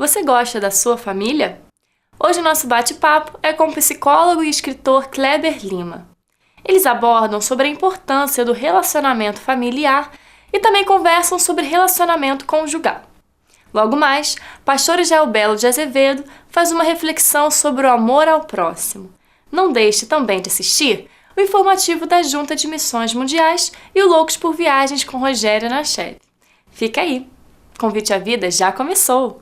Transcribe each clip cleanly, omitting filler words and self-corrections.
Você gosta da sua família? Hoje o nosso bate-papo é com o psicólogo e escritor Kleber Lima. Eles abordam sobre a importância do relacionamento familiar e também conversam sobre relacionamento conjugal. Logo mais, pastor Israel Belo de Azevedo faz uma reflexão sobre o amor ao próximo. Não deixe também de assistir o informativo da Junta de Missões Mundiais e o Loucos por Viagens com Rogério Nachete. Fica aí! Convite à Vida já começou!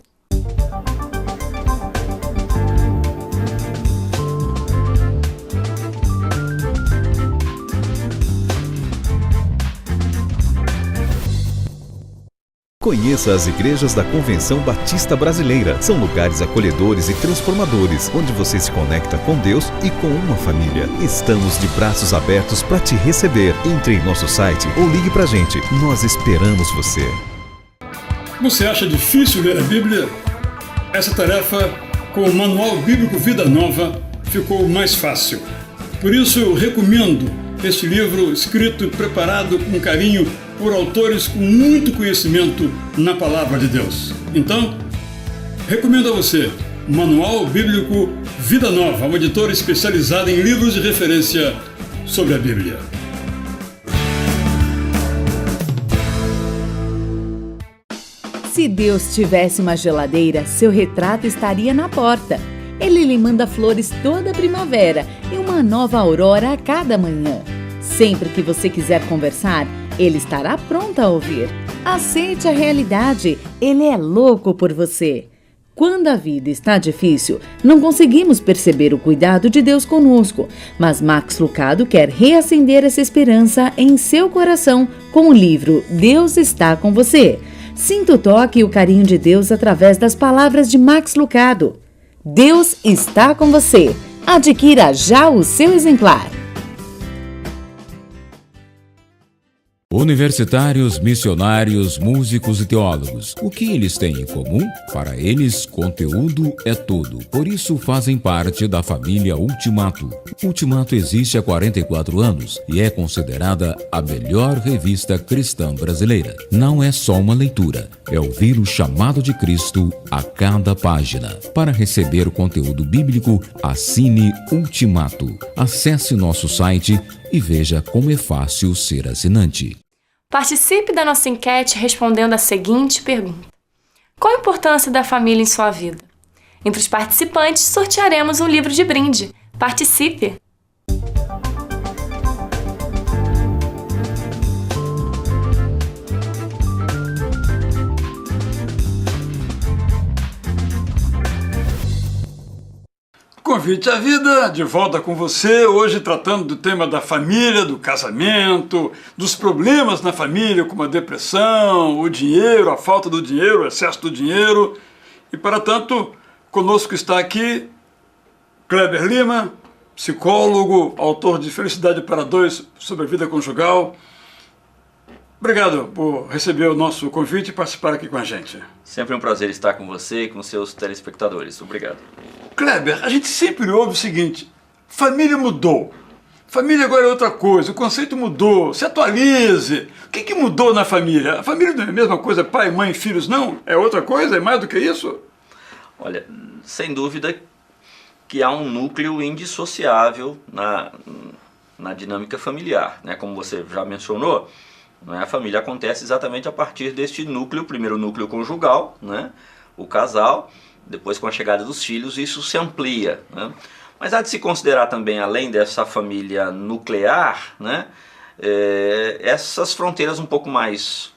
Conheça as igrejas da Convenção Batista Brasileira. São lugares acolhedores e transformadores, onde você se conecta com Deus e com uma família. Estamos de braços abertos para te receber. Entre em nosso site ou ligue pra gente. Nós esperamos você. Você acha difícil ler a Bíblia? Essa tarefa, com o Manual Bíblico Vida Nova, ficou mais fácil. Por isso eu recomendo este livro escrito e preparado com carinho por autores com muito conhecimento na Palavra de Deus. Então, recomendo a você Manual Bíblico Vida Nova, uma editora especializada em livros de referência sobre a Bíblia. Se Deus tivesse uma geladeira, seu retrato estaria na porta. Ele lhe manda flores toda primavera e uma nova aurora a cada manhã. Sempre que você quiser conversar, ele estará pronto a ouvir. Aceite a realidade, ele é louco por você. Quando a vida está difícil, não conseguimos perceber o cuidado de Deus conosco, mas Max Lucado quer reacender essa esperança em seu coração com o livro Deus está com você. Sinta o toque e o carinho de Deus através das palavras de Max Lucado. Deus está com você. Adquira já o seu exemplar. Universitários, missionários, músicos e teólogos. O que eles têm em comum? Para eles, conteúdo é tudo. Por isso, fazem parte da família Ultimato. Ultimato existe há 44 anos e é considerada a melhor revista cristã brasileira. Não é só uma leitura, é ouvir o chamado de Cristo a cada página. Para receber o conteúdo bíblico, assine Ultimato. Acesse nosso site e veja como é fácil ser assinante. Participe da nossa enquete respondendo a seguinte pergunta: qual a importância da família em sua vida? Entre os participantes, sortearemos um livro de brinde. Participe! Convite à Vida, de volta com você, hoje tratando do tema da família, do casamento, dos problemas na família, como a depressão, o dinheiro, a falta do dinheiro, o excesso do dinheiro. E para tanto, conosco está aqui Kleber Lima, psicólogo, autor de Felicidade para Dois sobre a vida conjugal. Obrigado por receber o nosso convite e participar aqui com a gente. Sempre um prazer estar com você e com seus telespectadores. Obrigado. Kleber, a gente sempre ouve o seguinte: família mudou, família agora é outra coisa, o conceito mudou, se atualize. O que mudou na família? A família não é a mesma coisa, pai, mãe, filhos, não? É outra coisa? É mais do que isso? Olha, sem dúvida que há um núcleo indissociável na dinâmica familiar, né? Como você já mencionou, né? A família acontece exatamente a partir deste núcleo, primeiro o núcleo conjugal, né? O casal. Depois, com a chegada dos filhos, isso se amplia, né? Mas há de se considerar também, além dessa família nuclear, né, essas fronteiras um pouco mais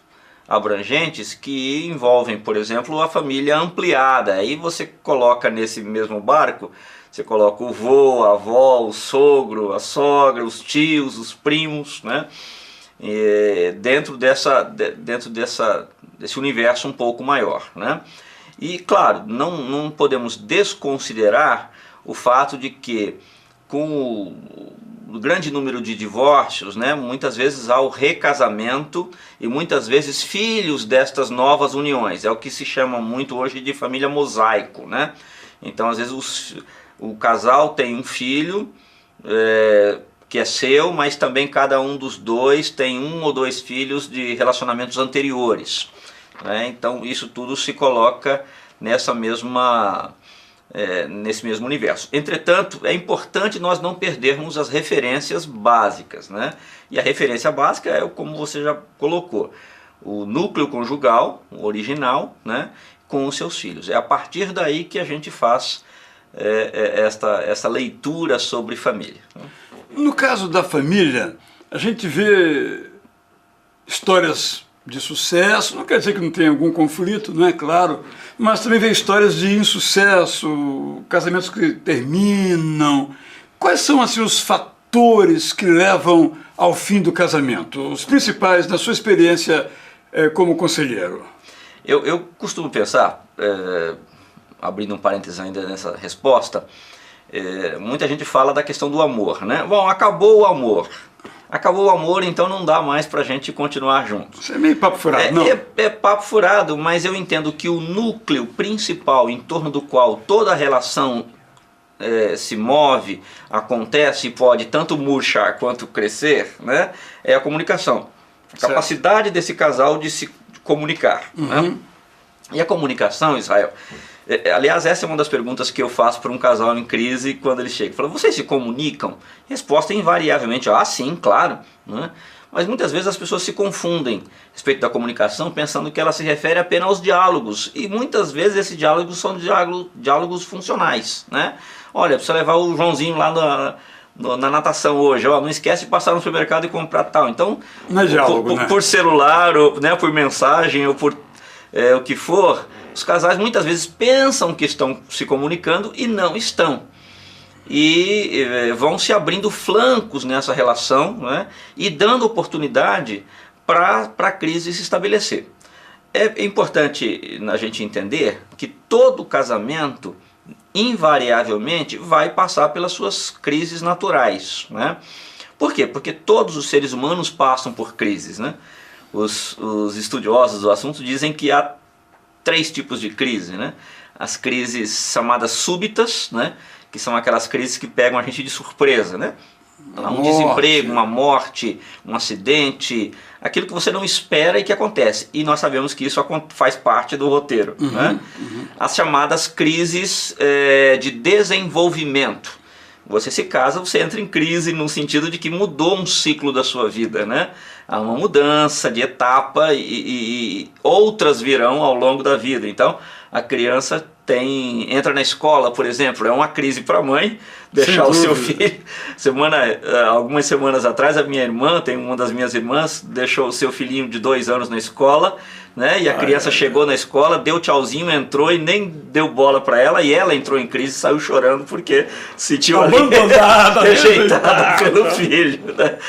abrangentes que envolvem, por exemplo, a família ampliada. Aí você coloca nesse mesmo barco, você coloca o vô, a avó, o sogro, a sogra, os tios, os primos, né, dentro desse universo um pouco maior, né? E, claro, não podemos desconsiderar o fato de que, com o grande número de divórcios, né, muitas vezes há o recasamento e muitas vezes filhos destas novas uniões. É o que se chama muito hoje de família mosaico, né? Então, às vezes, o casal tem um filho que é seu, mas também cada um dos dois tem um ou dois filhos de relacionamentos anteriores, né? Então isso tudo se coloca nesse mesmo universo. Entretanto, é importante nós não perdermos as referências básicas, né? E a referência básica é como você já colocou, o núcleo conjugal, o original, né? Com os seus filhos. É a partir daí que a gente faz essa leitura sobre família. No caso da família, a gente vê histórias de sucesso, não quer dizer que não tenha algum conflito, não é claro, mas também vê histórias de insucesso, casamentos que terminam. Quais são assim, os fatores que levam ao fim do casamento? Os principais, na sua experiência como conselheiro? Eu costumo pensar, abrindo um parênteses ainda nessa resposta, muita gente fala da questão do amor, né? Bom, acabou o amor. Acabou o amor, então não dá mais pra gente continuar juntos. Isso é meio papo furado, não? É papo furado, mas eu entendo que o núcleo principal em torno do qual toda a relação se move, acontece e pode tanto murchar quanto crescer, né? É a comunicação. A capacidade desse casal de se comunicar. Né? E a comunicação, Israel, aliás, essa é uma das perguntas que eu faço para um casal em crise quando ele chega. Fala, vocês se comunicam? Resposta invariavelmente, sim, claro. Né? Mas muitas vezes as pessoas se confundem a respeito da comunicação, pensando que ela se refere apenas aos diálogos. E muitas vezes esses diálogos são diálogos funcionais. Né? Olha, precisa levar o Joãozinho lá na natação hoje, não esquece de passar no supermercado e comprar tal. Então, não é diálogo, né? Por celular, ou, né, por mensagem, ou por o que for, os casais muitas vezes pensam que estão se comunicando e não estão. E vão se abrindo flancos nessa relação, né, e dando oportunidade para a crise se estabelecer. É importante a gente entender que todo casamento invariavelmente vai passar pelas suas crises naturais, né? Por quê? Porque todos os seres humanos passam por crises, né? Os estudiosos do assunto dizem que há 3 tipos de crise, né? As crises chamadas súbitas, né? Que são aquelas crises que pegam a gente de surpresa, né? Um desemprego, uma morte, um acidente, aquilo que você não espera e que acontece. E nós sabemos que isso faz parte do roteiro. Né? As chamadas crises de desenvolvimento. Você se casa, você entra em crise no sentido de que mudou um ciclo da sua vida. Né? Há uma mudança de etapa e outras virão ao longo da vida. Então, a criança entra na escola, por exemplo, é uma crise para a mãe deixar o seu filho. Algumas semanas atrás, a minha irmã, uma das minhas irmãs, deixou o seu filhinho de 2 anos na escola, né? E a criança chegou na escola, deu tchauzinho, entrou e nem deu bola para ela, e ela entrou em crise e saiu chorando porque se sentiu rejeitada pelo filho. Né?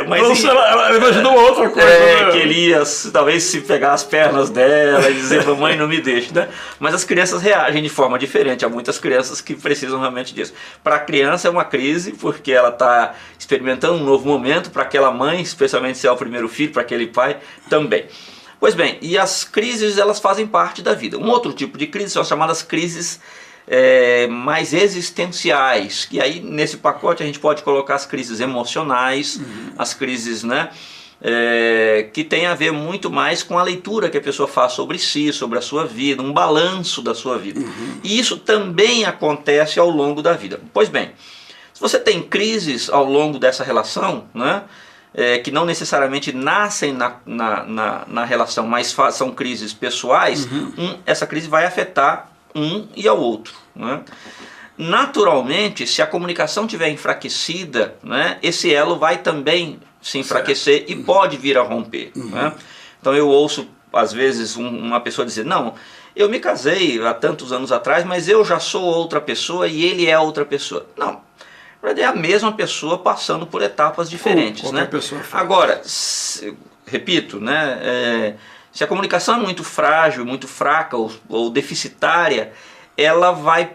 Mas ela imaginou outra coisa. Né? Que ele ia talvez se pegar as pernas dela e dizer, mamãe, não me deixe. Né? Mas as crianças reagem de forma diferente. Há muitas crianças que precisam realmente disso. Para a criança é uma crise porque ela está experimentando um novo momento, para aquela mãe, especialmente se é o primeiro filho, para aquele pai também. Pois bem, e as crises, elas fazem parte da vida. Um outro tipo de crise são as chamadas crises mais existenciais, que aí nesse pacote a gente pode colocar as crises emocionais, as crises, né, que tem a ver muito mais com a leitura que a pessoa faz sobre si, sobre a sua vida, um balanço da sua vida. E isso também acontece ao longo da vida. Pois bem, se você tem crises ao longo dessa relação, né, que não necessariamente nascem na relação, mas são crises pessoais, essa crise vai afetar um e ao outro. Né? Naturalmente, se a comunicação estiver enfraquecida, né, esse elo vai também se enfraquecer e pode vir a romper. Né? Então eu ouço, às vezes, uma pessoa dizer, não, eu me casei há tantos anos atrás, mas eu já sou outra pessoa e ele é outra pessoa. Não. É a mesma pessoa passando por etapas diferentes. Né? Agora, repito, né, se a comunicação é muito frágil, muito fraca ou deficitária, ela vai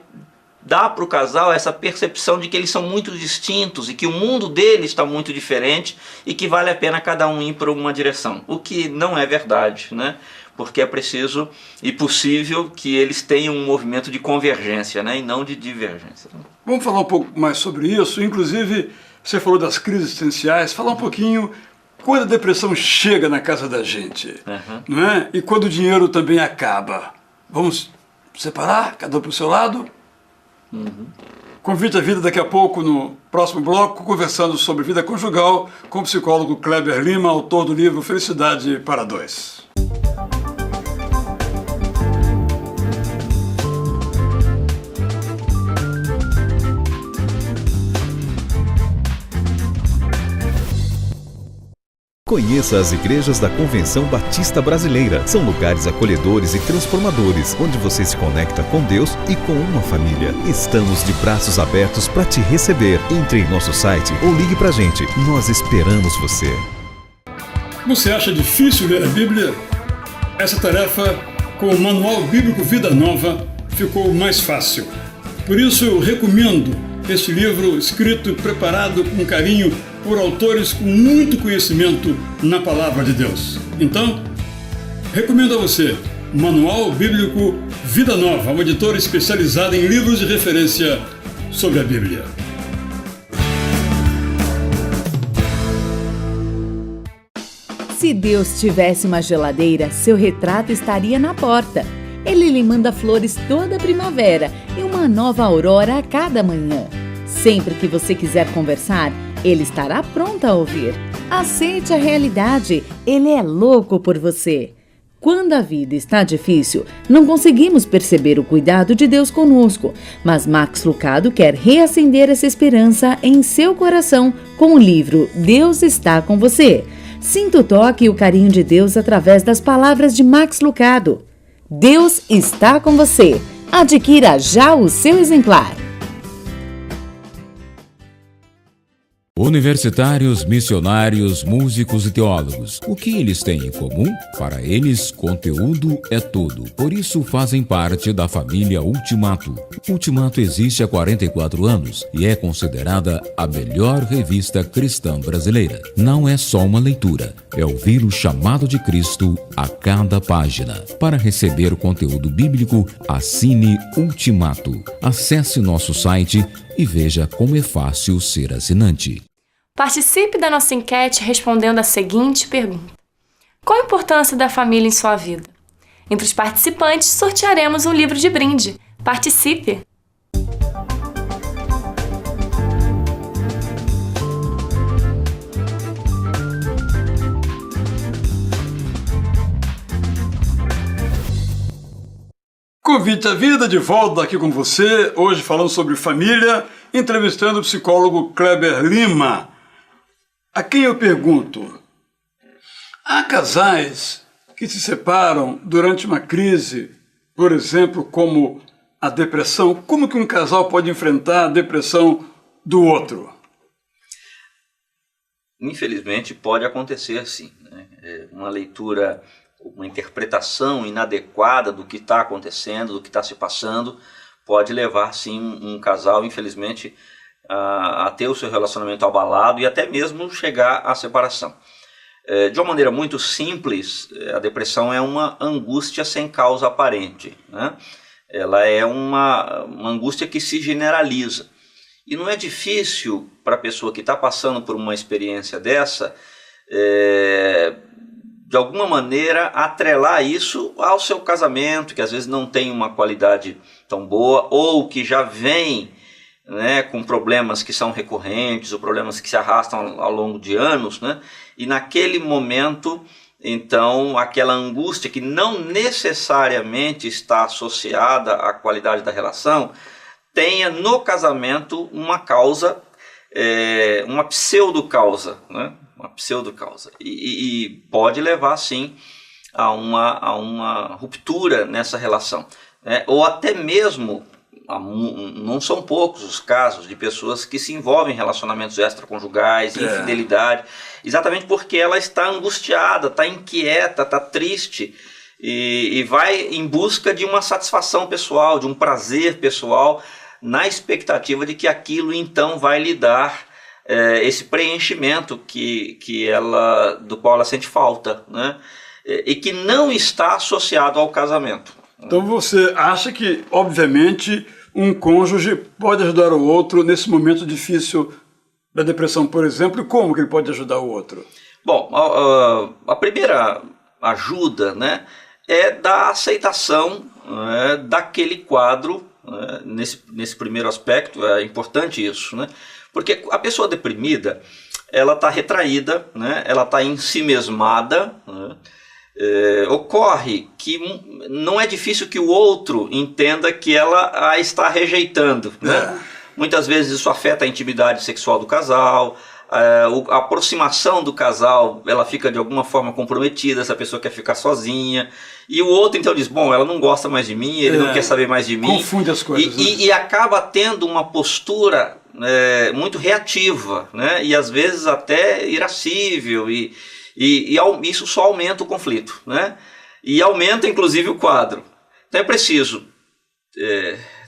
dar para o casal essa percepção de que eles são muito distintos e que o mundo deles está muito diferente e que vale a pena cada um ir para uma direção, o que não é verdade, né? Porque é preciso e possível que eles tenham um movimento de convergência, né? E não de divergência. Vamos falar um pouco mais sobre isso, inclusive você falou das crises existenciais, falar um pouquinho quando a depressão chega na casa da gente, não é? E quando o dinheiro também acaba. Vamos separar, cada um para o seu lado. Convite à Vida daqui a pouco, no próximo bloco, conversando sobre vida conjugal com o psicólogo Kleber Lima, autor do livro Felicidade para Dois. Conheça as igrejas da Convenção Batista Brasileira. São lugares acolhedores e transformadores, onde você se conecta com Deus e com uma família. Estamos de braços abertos para te receber. Entre em nosso site ou ligue pra gente. Nós esperamos você. Você acha difícil ler a Bíblia? Essa tarefa, com o Manual Bíblico Vida Nova, ficou mais fácil. Por isso eu recomendo este livro escrito e preparado com carinho por autores com muito conhecimento na Palavra de Deus. Então, recomendo a você Manual Bíblico Vida Nova, uma editora especializada em livros de referência sobre a Bíblia. Se Deus tivesse uma geladeira, seu retrato estaria na porta. Ele lhe manda flores toda primavera e uma nova aurora a cada manhã. Sempre que você quiser conversar, ele estará pronto a ouvir. Aceite a realidade, ele é louco por você. Quando a vida está difícil, não conseguimos perceber o cuidado de Deus conosco, mas Max Lucado quer reacender essa esperança em seu coração com o livro Deus está com você. Sinta o toque e o carinho de Deus através das palavras de Max Lucado. Deus está com você. Adquira já o seu exemplar. Universitários, missionários, músicos e teólogos. O que eles têm em comum? Para eles, conteúdo é tudo. Por isso, fazem parte da família Ultimato. Ultimato existe há 44 anos e é considerada a melhor revista cristã brasileira. Não é só uma leitura, é ouvir o chamado de Cristo a cada página. Para receber o conteúdo bíblico, assine Ultimato. Acesse nosso site e veja como é fácil ser assinante. Participe da nossa enquete respondendo a seguinte pergunta: qual a importância da família em sua vida? Entre os participantes, sortearemos um livro de brinde. Participe! Convite à Vida, de volta aqui com você, hoje falando sobre família, entrevistando o psicólogo Kleber Lima. A quem eu pergunto, há casais que se separam durante uma crise, por exemplo, como a depressão? Como que um casal pode enfrentar a depressão do outro? Infelizmente pode acontecer sim, né? Uma leitura, uma interpretação inadequada do que está acontecendo, do que está se passando, pode levar sim um casal, infelizmente, a ter o seu relacionamento abalado e até mesmo chegar à separação. De uma maneira muito simples, a depressão é uma angústia sem causa aparente, né? Ela é uma angústia que se generaliza. E não é difícil para a pessoa que está passando por uma experiência dessa, de alguma maneira, atrelar isso ao seu casamento, que às vezes não tem uma qualidade tão boa, ou que já vem, né, com problemas que são recorrentes, ou problemas que se arrastam ao longo de anos, né? E naquele momento, então, aquela angústia que não necessariamente está associada à qualidade da relação, tenha no casamento uma causa, uma pseudo-causa, né? Uma pseudo-causa. E pode levar, sim, a uma ruptura nessa relação, né? Ou até mesmo, não são poucos os casos de pessoas que se envolvem em relacionamentos extraconjugais, infidelidade, exatamente porque ela está angustiada, está inquieta, está triste e vai em busca de uma satisfação pessoal, de um prazer pessoal, na expectativa de que aquilo então vai lhe dar esse preenchimento do qual ela sente falta, né? E que não está associado ao casamento. Então você acha que, obviamente, um cônjuge pode ajudar o outro nesse momento difícil da depressão, por exemplo, e como que ele pode ajudar o outro? Bom, a primeira ajuda, né, é da aceitação daquele quadro, nesse primeiro aspecto. É importante isso, né? Porque a pessoa deprimida, ela está retraída, né? Ela está ensimesmada, né? Ocorre que não é difícil que o outro entenda que ela a está rejeitando, né? Muitas vezes isso afeta a intimidade sexual do casal, a aproximação do casal, ela fica de alguma forma comprometida, essa pessoa quer ficar sozinha, e o outro então diz, bom, ela não gosta mais de mim, ele não quer saber mais de mim. Confunde as coisas. E acaba tendo uma postura muito reativa, né? E às vezes até irascível, e isso só aumenta o conflito, né? E aumenta inclusive o quadro. Então é preciso,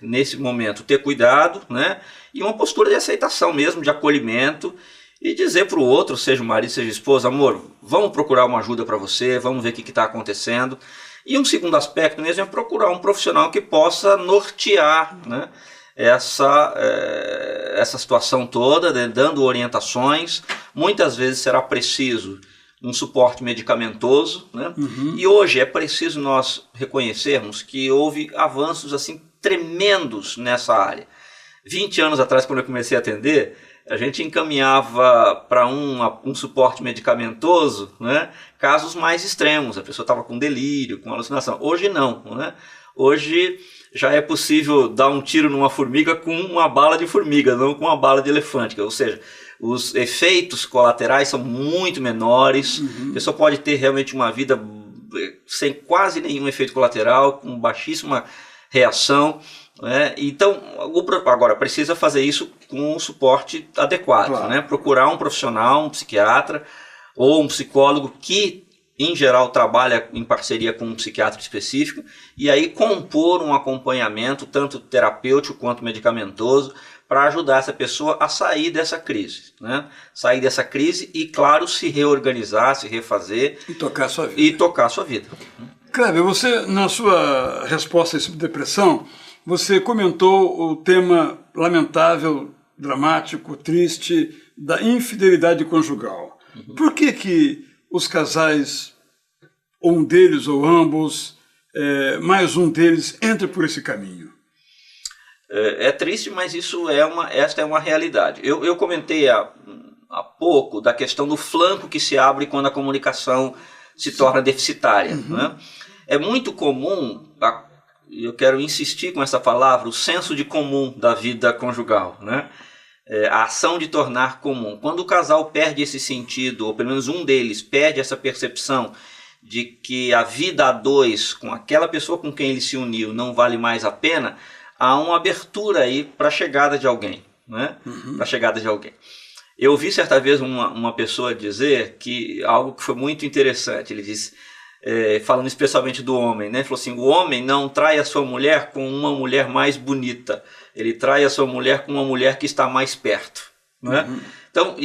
nesse momento, ter cuidado, né? E uma postura de aceitação mesmo, de acolhimento, e dizer para o outro, seja o marido, seja a esposa, amor, vamos procurar uma ajuda para você, vamos ver o que está acontecendo. E um segundo aspecto mesmo é procurar um profissional que possa nortear, né, essa situação toda, né, dando orientações. Muitas vezes será preciso um suporte medicamentoso, né? E hoje é preciso nós reconhecermos que houve avanços assim tremendos nessa área. 20 anos atrás, quando eu comecei a atender, a gente encaminhava para um suporte medicamentoso, né, casos mais extremos, a pessoa estava com delírio, com alucinação. Hoje não, né? Hoje já é possível dar um tiro numa formiga com uma bala de formiga, não com uma bala de elefante, ou seja, os efeitos colaterais são muito menores, a pessoa pode ter realmente uma vida sem quase nenhum efeito colateral, com baixíssima reação. Então, agora precisa fazer isso com um suporte adequado, claro, né? Procurar um profissional, um psiquiatra ou um psicólogo que, em geral, trabalha em parceria com um psiquiatra específico, e aí compor um acompanhamento, tanto terapêutico quanto medicamentoso, para ajudar essa pessoa a sair dessa crise, né? Sair dessa crise e, claro, se reorganizar, se refazer e tocar a sua vida. Kleber, você, na sua resposta a essa depressão, você comentou o tema lamentável, dramático, triste da infidelidade conjugal. Por que os casais, ou um deles ou ambos, mais um deles, entra por esse caminho? É triste, mas esta é uma realidade. Eu comentei há pouco da questão do flanco que se abre quando a comunicação se torna deficitária, né? É muito comum, eu quero insistir com essa palavra, o senso de comum da vida conjugal, né? A ação de tornar comum. Quando o casal perde esse sentido, ou pelo menos um deles perde essa percepção de que a vida a dois, com aquela pessoa com quem ele se uniu, não vale mais a pena, há uma abertura aí para a chegada de alguém, né? Para a chegada de alguém. Eu ouvi certa vez uma pessoa dizer algo que foi muito interessante. Ele disse, falando especialmente do homem, né? Ele falou assim, o homem não trai a sua mulher com uma mulher mais bonita, ele trai a sua mulher com uma mulher que está mais perto, né? Então,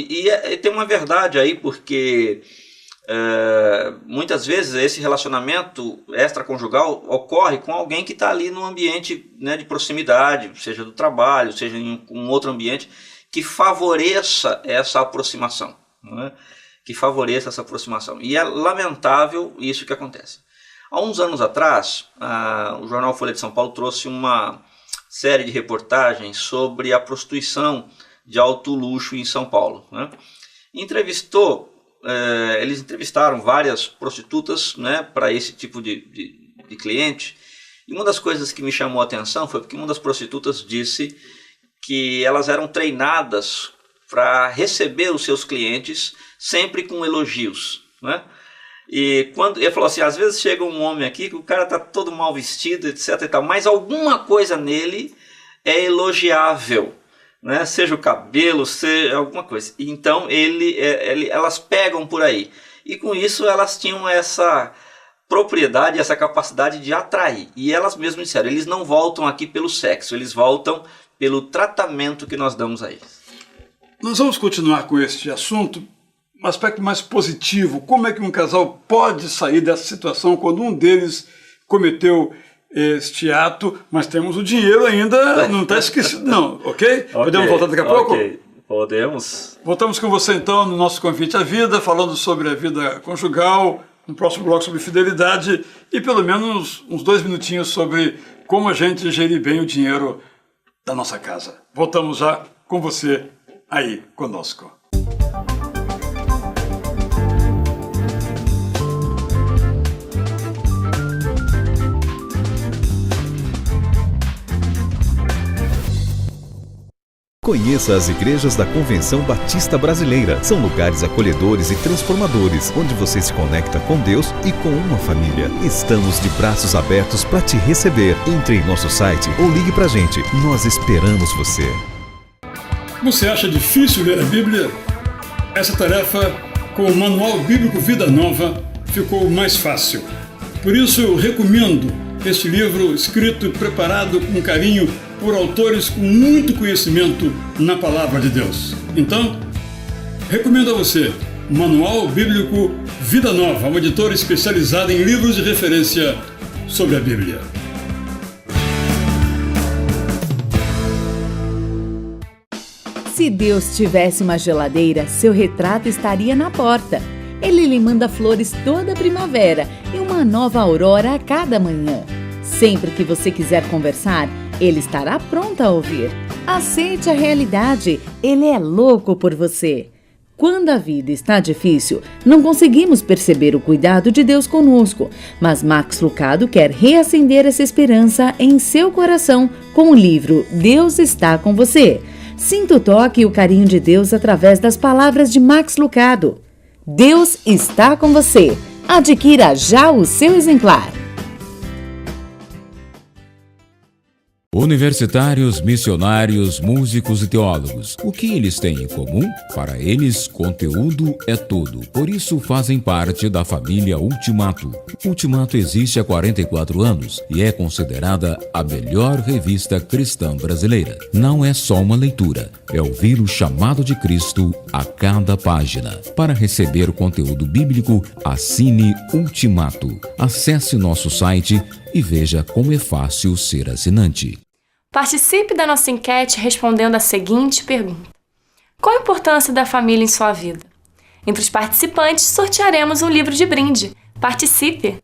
tem uma verdade aí, porque muitas vezes esse relacionamento extraconjugal ocorre com alguém que está ali num ambiente, né, de proximidade, seja do trabalho, seja em um outro ambiente, que favoreça essa aproximação, né? Que favoreça essa aproximação. E é lamentável isso que acontece. Há uns anos atrás, o jornal Folha de São Paulo trouxe uma série de reportagens sobre a prostituição de alto luxo em São Paulo, né? Eles entrevistaram várias prostitutas, né, para esse tipo de cliente. E uma das coisas que me chamou a atenção foi porque uma das prostitutas disse que elas eram treinadas para receber os seus clientes sempre com elogios, né? E quando ele falou assim, às vezes chega um homem aqui que o cara está todo mal vestido, etc e tal, mas alguma coisa nele é elogiável, né? Seja o cabelo, seja alguma coisa. Então elas pegam por aí. E com isso elas tinham essa propriedade, essa capacidade de atrair. E elas mesmas disseram, eles não voltam aqui pelo sexo, eles voltam pelo tratamento que nós damos a eles. Nós vamos continuar com este assunto, um aspecto mais positivo. Como é que um casal pode sair dessa situação quando um deles cometeu este ato, mas temos o dinheiro ainda, não está esquecido não, ok? Podemos voltar daqui a pouco? Ok, podemos. Voltamos com você então no nosso Convite à Vida, falando sobre a vida conjugal, um próximo bloco sobre fidelidade e pelo menos uns 2 minutinhos sobre como a gente gerir bem o dinheiro da nossa casa. Voltamos já com você aí conosco. Conheça as igrejas da Convenção Batista Brasileira. São lugares acolhedores e transformadores, onde você se conecta com Deus e com uma família. Estamos de braços abertos para te receber. Entre em nosso site ou ligue pra gente. Nós esperamos você. Você acha difícil ler a Bíblia? Essa tarefa, com o Manual Bíblico Vida Nova, ficou mais fácil. Por isso eu recomendo este livro escrito e preparado com carinho por autores com muito conhecimento na Palavra de Deus. Então, recomendo a você Manual Bíblico Vida Nova, uma editora especializada em livros de referência sobre a Bíblia. Se Deus tivesse uma geladeira, seu retrato estaria na porta. Ele lhe manda flores toda primavera e uma nova aurora a cada manhã. Sempre que você quiser conversar, ele estará pronto a ouvir. Aceite a realidade, ele é louco por você. Quando a vida está difícil, não conseguimos perceber o cuidado de Deus conosco, mas Max Lucado quer reacender essa esperança em seu coração com o livro Deus está com você. Sinta o toque e o carinho de Deus através das palavras de Max Lucado. Deus está com você. Adquira já o seu exemplar. Universitários, missionários, músicos e teólogos. O que eles têm em comum? Para eles, conteúdo é tudo. Por isso, fazem parte da família Ultimato. Ultimato existe há 44 anos e é considerada a melhor revista cristã brasileira. Não é só uma leitura, é ouvir o chamado de Cristo a cada página. Para receber o conteúdo bíblico, assine Ultimato. Acesse nosso site e veja como é fácil ser assinante. Participe da nossa enquete respondendo a seguinte pergunta: qual a importância da família em sua vida? Entre os participantes, sortearemos um livro de brinde. Participe!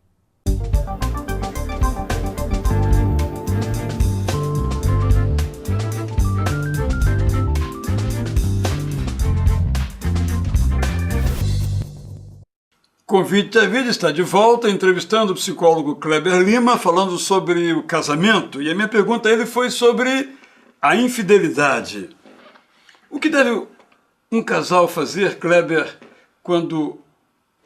Convite à Vida está de volta, entrevistando o psicólogo Kleber Lima, falando sobre o casamento. E a minha pergunta a ele foi sobre a infidelidade. O que deve um casal fazer, Kleber, quando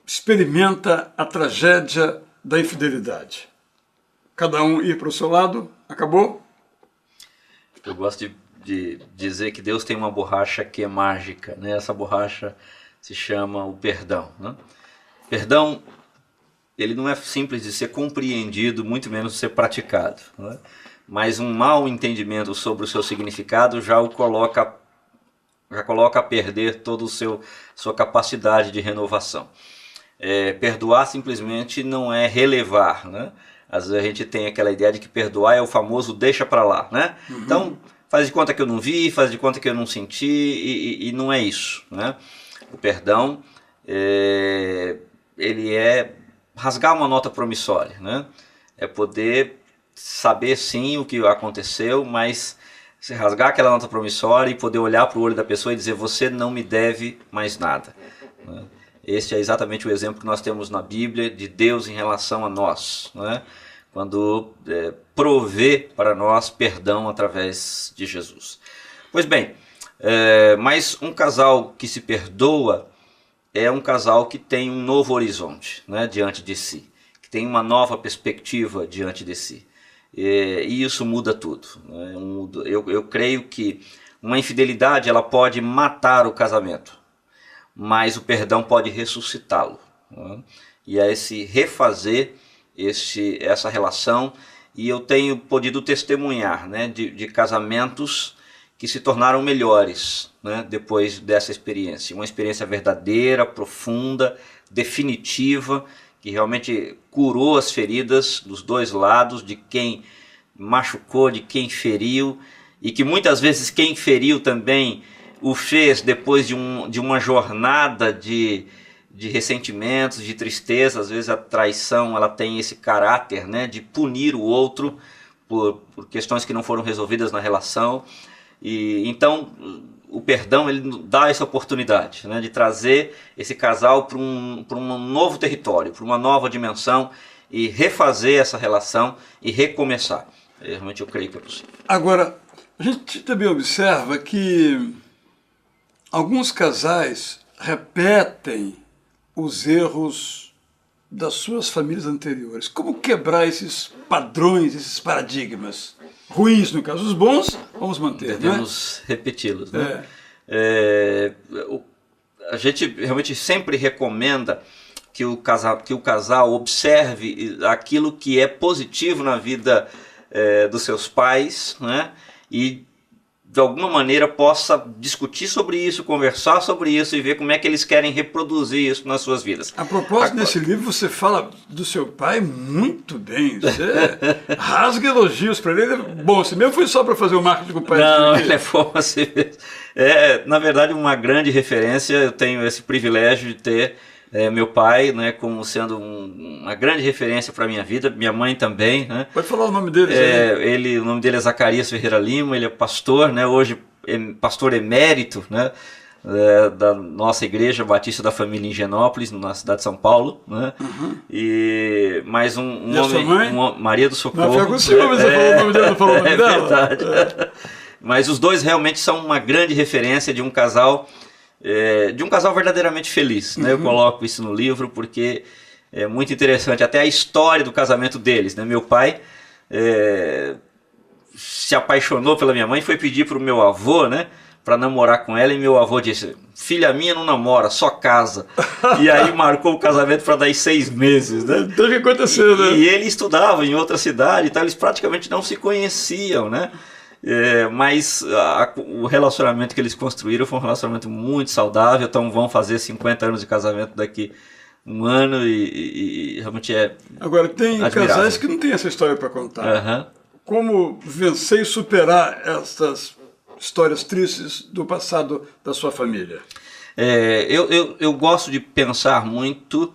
experimenta a tragédia da infidelidade? Cada um ir para o seu lado? Acabou? Eu gosto de dizer que Deus tem uma borracha que é mágica, né? Essa borracha se chama o perdão, né? Perdão, ele não é simples de ser compreendido, muito menos de ser praticado, né? Mas um mau entendimento sobre o seu significado já coloca a perder toda a sua capacidade de renovação. Perdoar simplesmente não é relevar, né? Às vezes a gente tem aquela ideia de que perdoar é o famoso deixa pra lá, né? Uhum. Então, faz de conta que eu não vi, faz de conta que eu não senti, e não é isso, né? O perdão ele é rasgar uma nota promissória, né? É poder saber sim o que aconteceu, mas se rasgar aquela nota promissória e poder olhar para o olho da pessoa e dizer: você não me deve mais nada, né? Este é exatamente o exemplo que nós temos na Bíblia de Deus em relação a nós, né? Quando provê para nós perdão através de Jesus. Pois bem, mas um casal que se perdoa é um casal que tem um novo horizonte, né, diante de si, que tem uma nova perspectiva diante de si. E isso muda tudo, né? Eu creio que uma infidelidade ela pode matar o casamento, mas o perdão pode ressuscitá-lo, né? E é esse refazer essa relação. E eu tenho podido testemunhar, né, de casamentos que se tornaram melhores, né, depois dessa experiência. Uma experiência verdadeira, profunda, definitiva, que realmente curou as feridas dos dois lados, de quem machucou, de quem feriu, e que muitas vezes quem feriu também o fez depois de uma jornada de de ressentimentos, de tristeza. Às vezes a traição ela tem esse caráter, né, de punir o outro por questões que não foram resolvidas na relação. E então o perdão ele dá essa oportunidade, né, de trazer esse casal para um novo território, para uma nova dimensão, e refazer essa relação e recomeçar. Realmente eu creio que é possível. Agora, a gente também observa que alguns casais repetem os erros das suas famílias anteriores. Como quebrar esses padrões, esses paradigmas? Ruins, no caso. Os bons, vamos manter, devemos repeti-los, né? A gente realmente sempre recomenda que o casal observe aquilo que é positivo na vida dos seus pais, né? E de alguma maneira possa discutir sobre isso, conversar sobre isso e ver como é que eles querem reproduzir isso nas suas vidas. A propósito, nesse livro você fala do seu pai muito bem. Você rasga elogios para ele. Bom, esse mesmo foi só para fazer o marketing com o pai. Não, ele é bom assim mesmo. Na verdade, uma grande referência. Eu tenho esse privilégio de ter meu pai, né, como sendo uma grande referência para a minha vida, minha mãe também, né? Pode falar o nome dele? O nome dele é Zacarias Ferreira Lima, ele é pastor, né, hoje pastor emérito, né, da nossa igreja Batista da Família em Higienópolis, na cidade de São Paulo, né? E mais um homem, Maria do Socorro. Não, fica com o senhor, mas você falou o nome dele, não falou o nome dela? Verdade. Mas os dois realmente são uma grande referência de um casal verdadeiramente feliz, né? Eu coloco isso no livro porque é muito interessante, até a história do casamento deles, né? Meu pai se apaixonou pela minha mãe, foi pedir para o meu avô, né, para namorar com ela, e meu avô disse: filha minha não namora, só casa. E aí marcou o casamento para daí 6 meses, né? Então o que aconteceu, né? E ele estudava em outra cidade, então eles praticamente não se conheciam, né? Mas o relacionamento que eles construíram foi um relacionamento muito saudável. Então vão fazer 50 anos de casamento daqui um ano e realmente é Agora, tem admirável. casais que não tem essa história para contar. Uhum. Como vencer e superar essas histórias tristes do passado da sua família? Eu gosto de pensar muito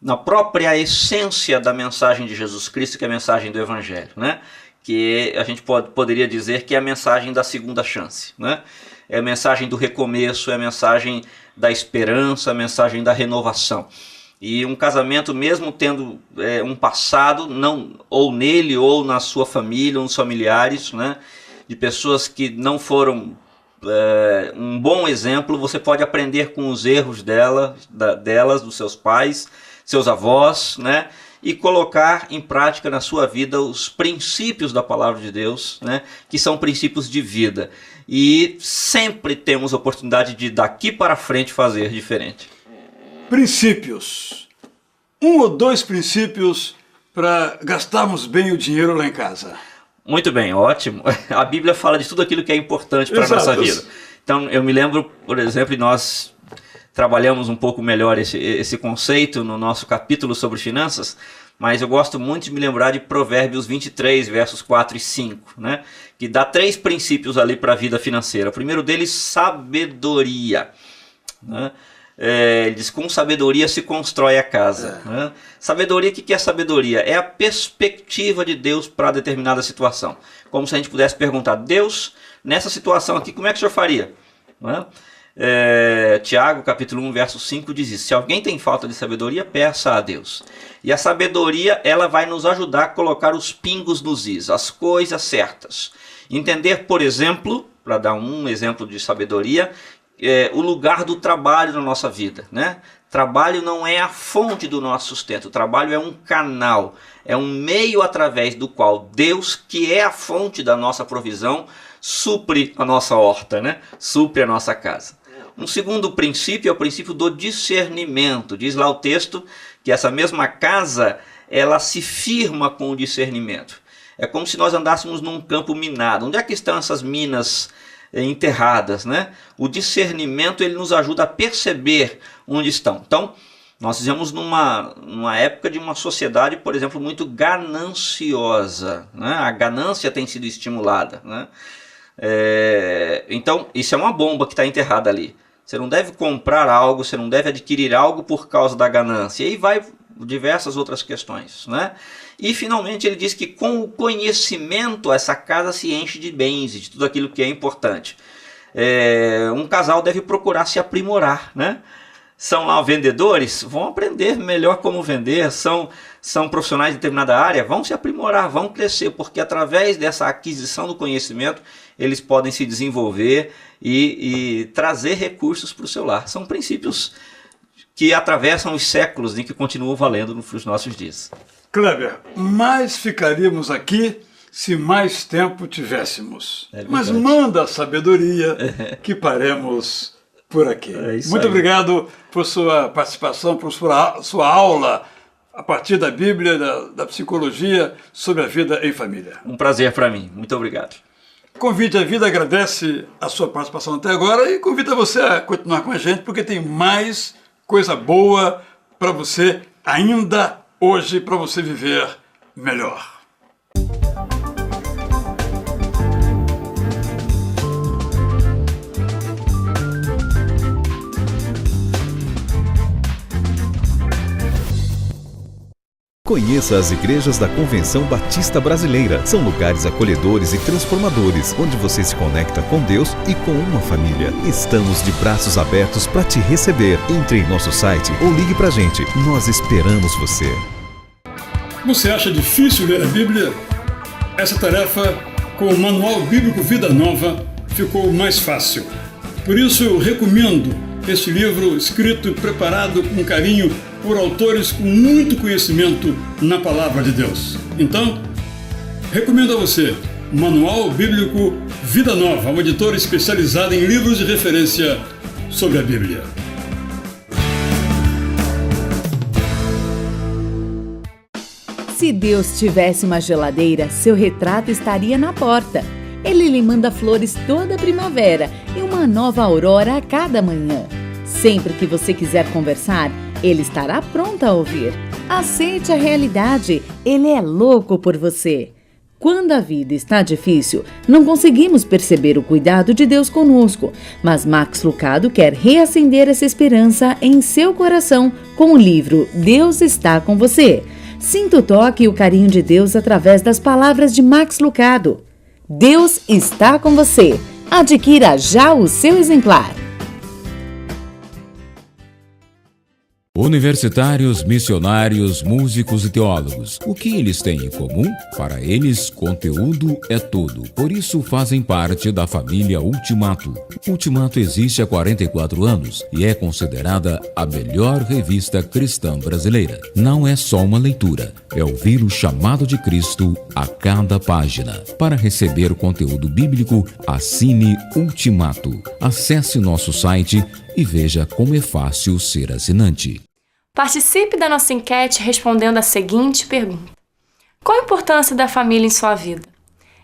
na própria essência da mensagem de Jesus Cristo, que é a mensagem do Evangelho, né? Que a gente poderia dizer que é a mensagem da segunda chance, né? É a mensagem do recomeço, é a mensagem da esperança, a mensagem da renovação. E um casamento, mesmo tendo um passado, ou nele ou na sua família, ou nos familiares, né, de pessoas que não foram um bom exemplo, você pode aprender com os erros delas, dos seus pais, seus avós, né, e colocar em prática na sua vida os princípios da palavra de Deus, né, que são princípios de vida. E sempre temos oportunidade de daqui para frente fazer diferente. Princípios. 1 ou 2 princípios para gastarmos bem o dinheiro lá em casa. Muito bem, ótimo. A Bíblia fala de tudo aquilo que é importante para a nossa vida. Então eu me lembro, por exemplo, nós trabalhamos um pouco melhor esse conceito no nosso capítulo sobre finanças, mas eu gosto muito de me lembrar de Provérbios 23, versos 4 e 5, né? Que dá 3 princípios ali para a vida financeira. O primeiro deles, sabedoria, né? Ele diz: com sabedoria se constrói a casa. Né? Sabedoria, o que é sabedoria? É a perspectiva de Deus para determinada situação. Como se a gente pudesse perguntar: Deus, nessa situação aqui, como é que o senhor faria? Né? Tiago, capítulo 1, verso 5 diz isso: se alguém tem falta de sabedoria, peça a Deus. E a sabedoria, ela vai nos ajudar a colocar os pingos nos is, as coisas certas. Entender, por exemplo, para dar um exemplo de sabedoria, o lugar do trabalho na nossa vida, né? Trabalho não é a fonte do nosso sustento, o trabalho é um canal, é um meio através do qual Deus, que é a fonte da nossa provisão, supre a nossa horta, né? Supre a nossa casa. Um segundo princípio é o princípio do discernimento. Diz lá o texto que essa mesma casa, ela se firma com o discernimento. É como se nós andássemos num campo minado. Onde é que estão essas minas enterradas, né? O discernimento, ele nos ajuda a perceber onde estão. Então, nós vivemos numa época de uma sociedade, por exemplo, muito gananciosa, né? A ganância tem sido estimulada, né? Então, isso é uma bomba que está enterrada ali. Você não deve comprar algo, você não deve adquirir algo por causa da ganância. E aí vai diversas outras questões, né? E finalmente ele diz que com o conhecimento essa casa se enche de bens e de tudo aquilo que é importante. Um casal deve procurar se aprimorar, né? São lá vendedores, vão aprender melhor como vender, são profissionais de determinada área, vão se aprimorar, vão crescer, porque através dessa aquisição do conhecimento eles podem se desenvolver e trazer recursos para o seu lar. São princípios que atravessam os séculos e que continuam valendo nos nossos dias. Kleber, mais ficaríamos aqui se mais tempo tivéssemos. Mas manda a sabedoria que paremos por aqui. Muito obrigado por sua participação, por sua aula a partir da Bíblia, da psicologia sobre a vida em família. Um prazer para mim. Muito obrigado. Convite à Vida agradece a sua participação até agora e convida você a continuar com a gente, porque tem mais coisa boa para você ainda hoje, para você viver melhor. Conheça as igrejas da Convenção Batista Brasileira. São lugares acolhedores e transformadores, onde você se conecta com Deus e com uma família. Estamos de braços abertos para te receber. Entre em nosso site ou ligue pra gente. Nós esperamos você. Você acha difícil ler a Bíblia? Essa tarefa, com o Manual Bíblico Vida Nova, ficou mais fácil. Por isso eu recomendo este livro escrito e preparado com carinho por autores com muito conhecimento na Palavra de Deus. Então, recomendo a você Manual Bíblico Vida Nova, uma editora especializada em livros de referência sobre a Bíblia. Se Deus tivesse uma geladeira, seu retrato estaria na porta. Ele lhe manda flores toda primavera e uma nova aurora a cada manhã. Sempre que você quiser conversar, ele estará pronto a ouvir. Aceite a realidade, ele é louco por você. Quando a vida está difícil, não conseguimos perceber o cuidado de Deus conosco, mas Max Lucado quer reacender essa esperança em seu coração com o livro Deus está com você. Sinta o toque e o carinho de Deus através das palavras de Max Lucado. Deus está com você. Adquira já o seu exemplar. Universitários, missionários, músicos e teólogos. O que eles têm em comum? Para eles, conteúdo é tudo. Por isso, fazem parte da família Ultimato. Ultimato existe há 44 anos e é considerada a melhor revista cristã brasileira. Não é só uma leitura, é ouvir o chamado de Cristo a cada página. Para receber o conteúdo bíblico, assine Ultimato. Acesse nosso site e veja como é fácil ser assinante. Participe da nossa enquete respondendo a seguinte pergunta: qual a importância da família em sua vida?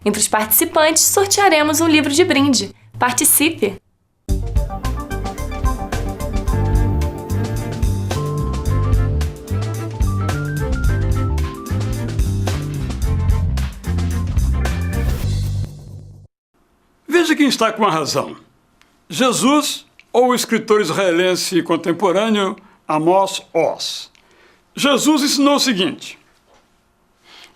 Entre os participantes, sortearemos um livro de brinde. Participe! Veja quem está com a razão. Jesus ou o escritor israelense contemporâneo Amos Oz. Jesus ensinou o seguinte: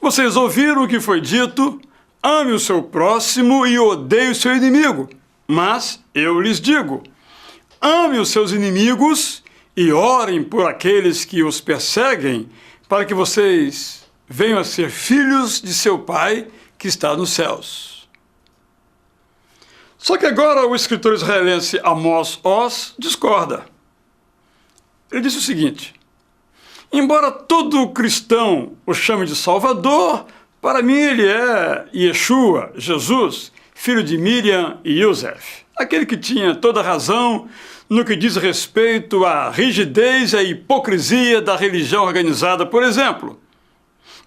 vocês ouviram o que foi dito, ame o seu próximo e odeie o seu inimigo. Mas eu lhes digo, ame os seus inimigos e orem por aqueles que os perseguem, para que vocês venham a ser filhos de seu Pai que está nos céus. Só que agora o escritor israelense Amos Oz discorda. Ele disse o seguinte: embora todo cristão o chame de Salvador, para mim ele é Yeshua, Jesus, filho de Miriam e Yosef, aquele que tinha toda razão no que diz respeito à rigidez e à hipocrisia da religião organizada, por exemplo,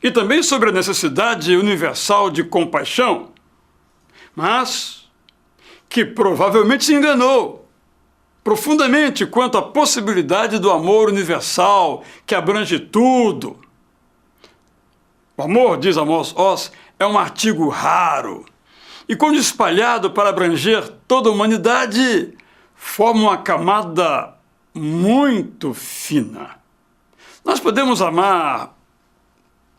e também sobre a necessidade universal de compaixão, mas que provavelmente se enganou profundamente quanto à possibilidade do amor universal que abrange tudo. O amor, diz Amos Oz, é um artigo raro e, quando espalhado para abranger toda a humanidade, forma uma camada muito fina. Nós podemos amar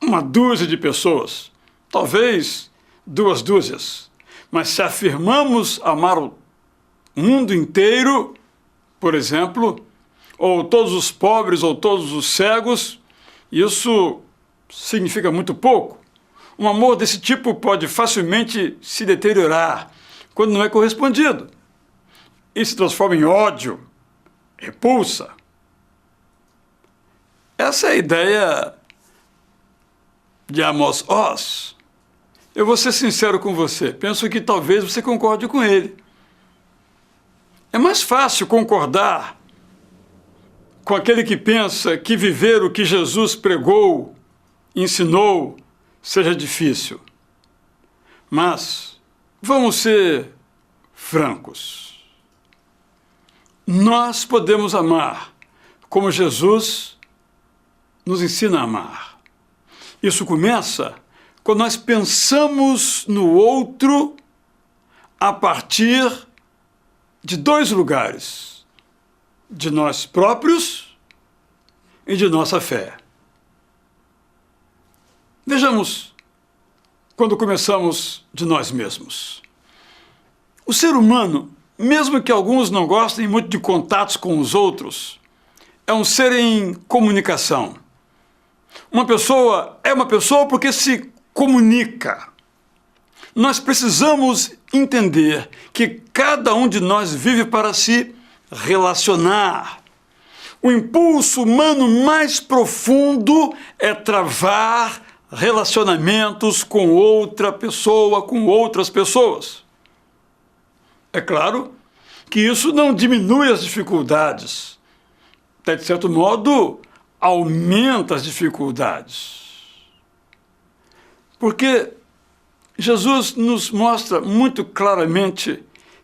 uma dúzia de pessoas, talvez 2 dúzias, mas se afirmamos amar o mundo inteiro, por exemplo, ou todos os pobres ou todos os cegos, isso significa muito pouco. Um amor desse tipo pode facilmente se deteriorar quando não é correspondido e se transforma em ódio, repulsa. Essa é a ideia de Amos Oz. Eu vou ser sincero com você, penso que talvez você concorde com ele. É mais fácil concordar com aquele que pensa que viver o que Jesus pregou, ensinou, seja difícil. Mas vamos ser francos. Nós podemos amar como Jesus nos ensina a amar. Isso começa quando nós pensamos no outro a partir de 2 lugares: de nós próprios e de nossa fé. Vejamos, quando começamos de nós mesmos. O ser humano, mesmo que alguns não gostem muito de contatos com os outros, é um ser em comunicação. Uma pessoa é uma pessoa porque se comunica. Nós precisamos entender que cada um de nós vive para se relacionar. O impulso humano mais profundo é travar relacionamentos com outra pessoa, com outras pessoas. É claro que isso não diminui as dificuldades. Até de certo modo, aumenta as dificuldades. Porque Jesus nos mostra muito claramente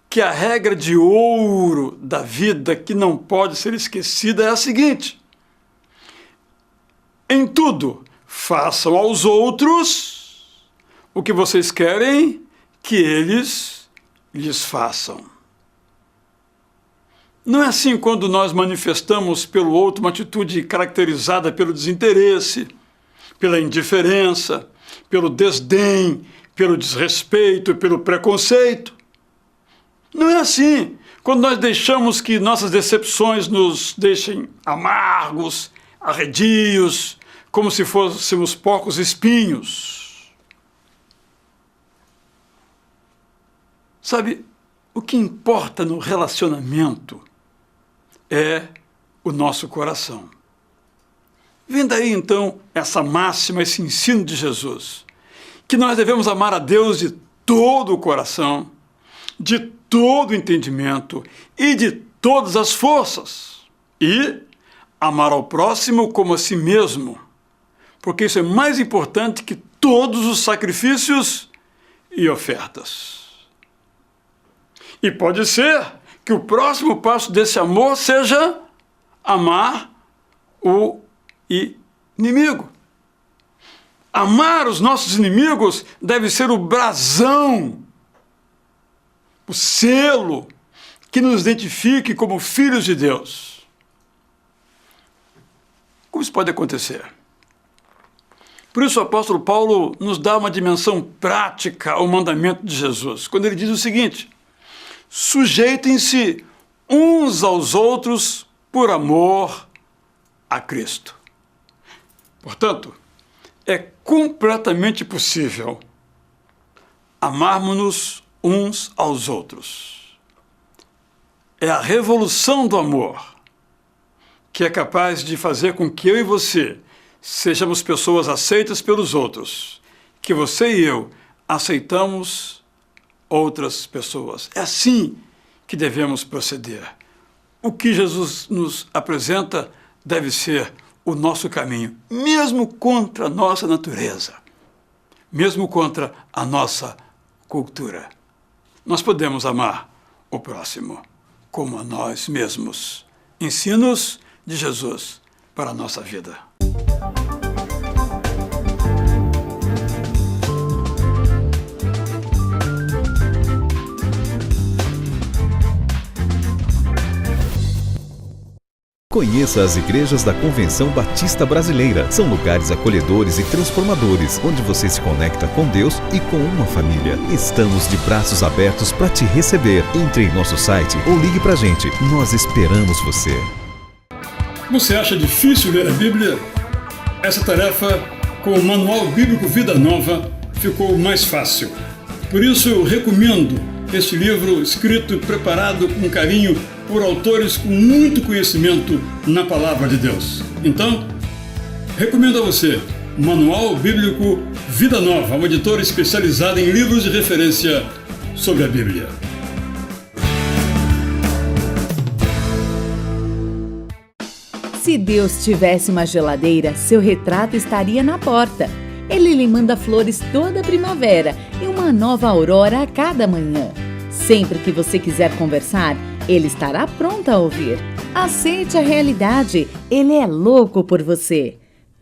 que a regra de ouro da vida que não pode ser esquecida é a seguinte: em tudo, façam aos outros o que vocês querem que eles lhes façam. Não é assim quando nós manifestamos pelo outro uma atitude caracterizada pelo desinteresse, pela indiferença, pelo desdém, pelo desrespeito, pelo preconceito. Não é assim quando nós deixamos que nossas decepções nos deixem amargos, arredios, como se fôssemos porcos espinhos. Sabe, o que importa no relacionamento é o nosso coração. Vem daí, então, essa máxima, esse ensino de Jesus, que nós devemos amar a Deus de todo o coração, de todo o entendimento e de todas as forças, e amar ao próximo como a si mesmo, porque isso é mais importante que todos os sacrifícios e ofertas. E pode ser que o próximo passo desse amor seja amar o inimigo. Amar os nossos inimigos deve ser o brasão, o selo que nos identifique como filhos de Deus. Como isso pode acontecer? Por isso o apóstolo Paulo nos dá uma dimensão prática ao mandamento de Jesus, quando ele diz o seguinte: sujeitem-se uns aos outros por amor a Cristo. Portanto, é completamente possível amarmos-nos uns aos outros. É a revolução do amor que é capaz de fazer com que eu e você sejamos pessoas aceitas pelos outros, que você e eu aceitamos outras pessoas. É assim que devemos proceder. O que Jesus nos apresenta deve ser o nosso caminho, mesmo contra a nossa natureza, mesmo contra a nossa cultura. Nós podemos amar o próximo como a nós mesmos. Ensinos de Jesus para a nossa vida. Conheça as igrejas da Convenção Batista Brasileira. São lugares acolhedores e transformadores, onde você se conecta com Deus e com uma família. Estamos de braços abertos para te receber. Entre em nosso site ou ligue pra gente. Nós esperamos você. Você acha difícil ler a Bíblia? Essa tarefa, com o Manual Bíblico Vida Nova, ficou mais fácil. Por isso eu recomendo este livro escrito e preparado com carinho por autores com muito conhecimento na Palavra de Deus. Então, recomendo a você o Manual Bíblico Vida Nova, uma editora especializada em livros de referência sobre a Bíblia. Se Deus tivesse uma geladeira, seu retrato estaria na porta. Ele lhe manda flores toda primavera e uma nova aurora a cada manhã. Sempre que você quiser conversar, ele estará pronto a ouvir. Aceite a realidade, ele é louco por você.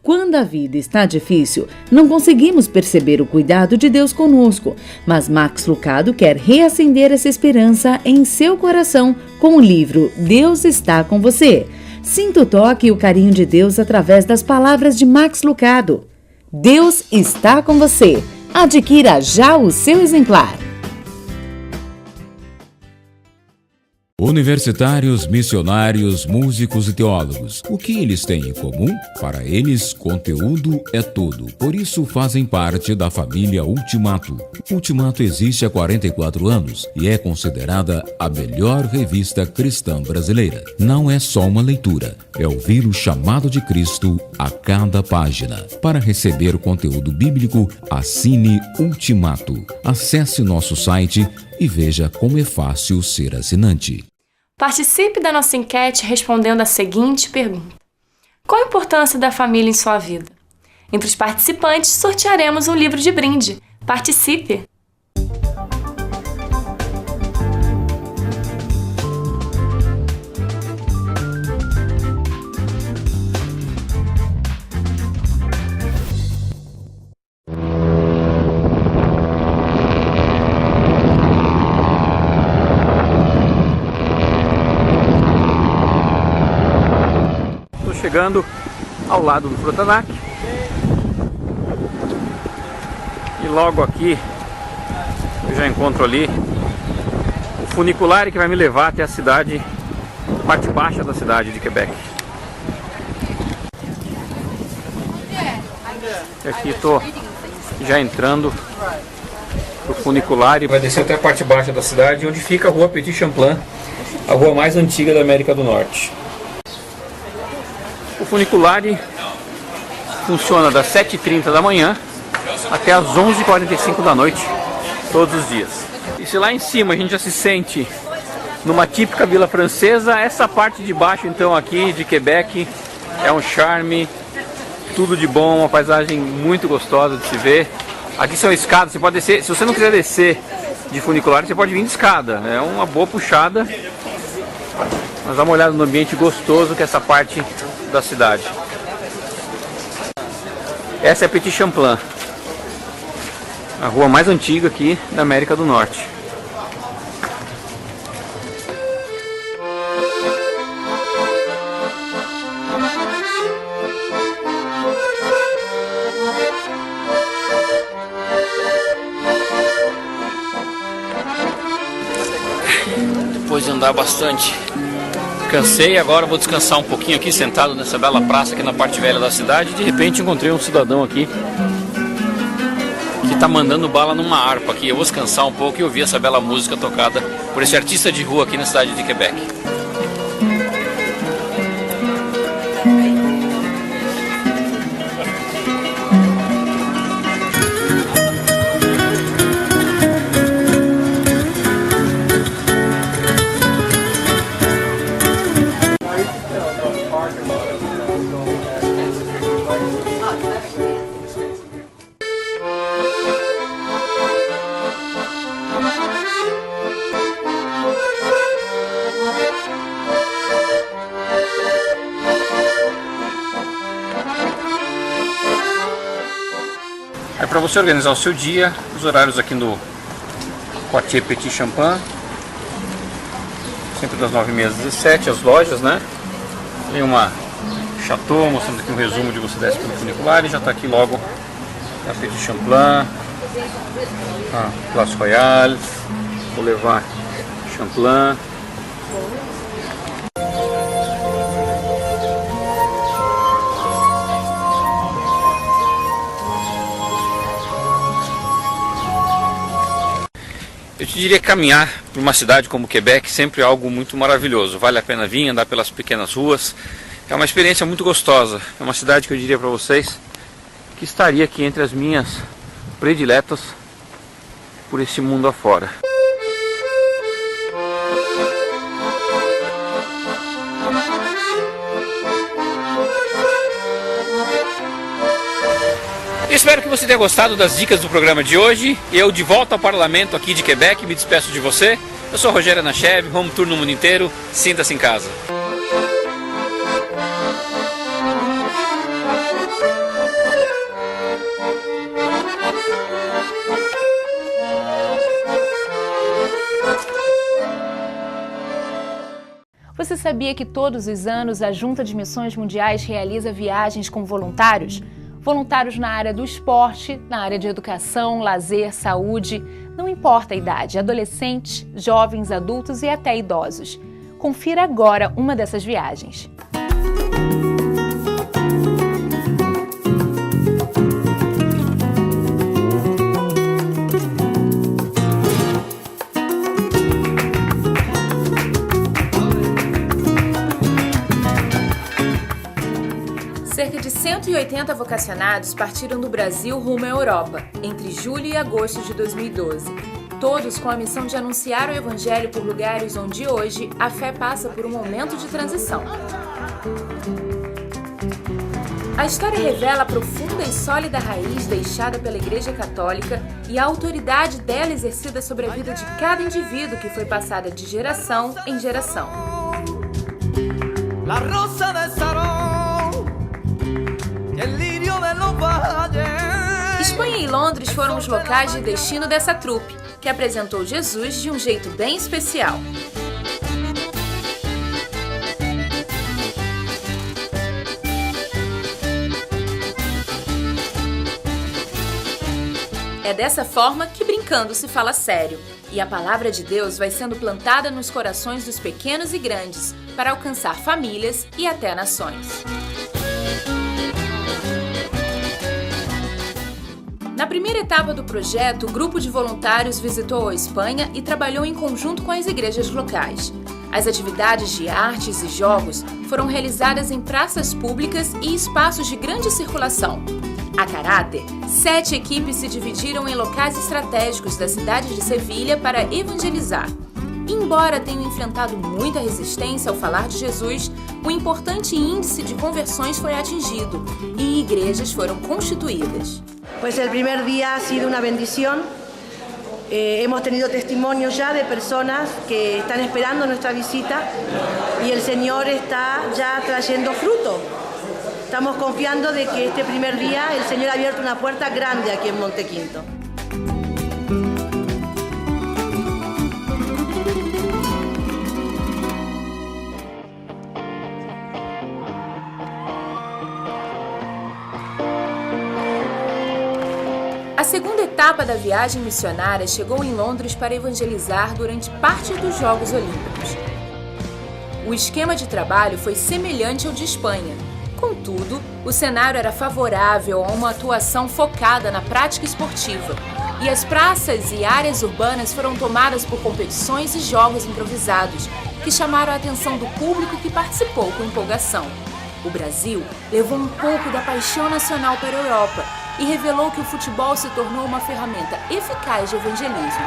Quando a vida está difícil, não conseguimos perceber o cuidado de Deus conosco, mas Max Lucado quer reacender essa esperança em seu coração com o livro Deus está com você. Sinta o toque e o carinho de Deus através das palavras de Max Lucado. Deus está com você. Adquira já o seu exemplar. Universitários, missionários, músicos e teólogos. O que eles têm em comum? Para eles, conteúdo é tudo. Por isso fazem parte da família Ultimato. Ultimato existe há 44 anos e é considerada a melhor revista cristã brasileira. Não é só uma leitura, é ouvir o chamado de Cristo a cada página. Para receber o conteúdo bíblico, assine Ultimato. Acesse nosso site e veja como é fácil ser assinante. Participe da nossa enquete respondendo a seguinte pergunta: qual a importância da família em sua vida? Entre os participantes, sortearemos um livro de brinde. Participe! Chegando ao lado do Frontanac e logo aqui eu já encontro ali o funicular que vai me levar até a cidade, parte baixa da cidade de Quebec. E aqui estou já entrando pro funicular e vai descer até a parte baixa da cidade, onde fica a Rua Petit Champlain, a rua mais antiga da América do Norte. O funicular funciona das 7h30 da manhã até as 11h45 da noite, todos os dias. E se lá em cima a gente já se sente numa típica vila francesa, essa parte de baixo então aqui de Quebec é um charme, tudo de bom, uma paisagem muito gostosa de se ver. Aqui são escadas, você pode descer, se você não quiser descer de funicular, você pode vir de escada, é uma boa puxada. Mas dá uma olhada no ambiente gostoso que é essa parte da cidade. Essa é Petit Champlain, a rua mais antiga aqui da América do Norte. Depois de andar bastante, cansei, agora vou descansar um pouquinho aqui, sentado nessa bela praça aqui na parte velha da cidade. De repente encontrei um cidadão aqui que está mandando bala numa harpa aqui. Eu vou descansar um pouco e ouvir essa bela música tocada por esse artista de rua aqui na cidade de Quebec. Para você organizar o seu dia, os horários aqui no Quartier Petit Champlain, sempre das 9h30 às 17h, as lojas, né? Tem uma chateau, mostrando aqui um resumo de você desce pelo funicular e já está aqui logo a Petit Champlain, a Place Royale, vou levar Champlain. Eu te diria que caminhar por uma cidade como Quebec sempre é algo muito maravilhoso. Vale a pena vir, andar pelas pequenas ruas. É uma experiência muito gostosa. É uma cidade que eu diria para vocês que estaria aqui entre as minhas prediletas por esse mundo afora. Espero que você tenha gostado das dicas do programa de hoje. Eu, de volta ao parlamento aqui de Quebec, me despeço de você. Eu sou Rogério Anachev, home tour no mundo inteiro. Sinta-se em casa. Você sabia que todos os anos a Junta de Missões Mundiais realiza viagens com voluntários? Voluntários na área do esporte, na área de educação, lazer, saúde, não importa a idade, adolescentes, jovens, adultos e até idosos. Confira agora uma dessas viagens. Cerca de 180 vocacionados partiram do Brasil rumo à Europa, entre julho e agosto de 2012. Todos com a missão de anunciar o Evangelho por lugares onde hoje a fé passa por um momento de transição. A história revela a profunda e sólida raiz deixada pela Igreja Católica e a autoridade dela exercida sobre a vida de cada indivíduo que foi passada de geração em geração. La rosa de Sarón. Espanha e Londres foram os locais de destino dessa trupe, que apresentou Jesus de um jeito bem especial. É dessa forma que brincando se fala sério, e a palavra de Deus vai sendo plantada nos corações dos pequenos e grandes, para alcançar famílias e até nações. Na primeira etapa do projeto, o grupo de voluntários visitou a Espanha e trabalhou em conjunto com as igrejas locais. As atividades de artes e jogos foram realizadas em praças públicas e espaços de grande circulação. A caráter, 7 equipes se dividiram em locais estratégicos da cidade de Sevilha para evangelizar. E embora tenham enfrentado muita resistência ao falar de Jesus, um importante índice de conversões foi atingido e igrejas foram constituídas. Pues el primer día ha sido una bendición. Hemos tenido testimonios ya de personas que están esperando nuestra visita y el Señor está ya trayendo fruto. Estamos confiando de que este primer día el Señor ha abierto una puerta grande aquí en Monte Quinto. A segunda etapa da viagem missionária chegou em Londres para evangelizar durante parte dos Jogos Olímpicos. O esquema de trabalho foi semelhante ao de Espanha. Contudo, o cenário era favorável a uma atuação focada na prática esportiva, e as praças e áreas urbanas foram tomadas por competições e jogos improvisados, que chamaram a atenção do público que participou com empolgação. O Brasil levou um pouco da paixão nacional para a Europa e revelou que o futebol se tornou uma ferramenta eficaz de evangelismo.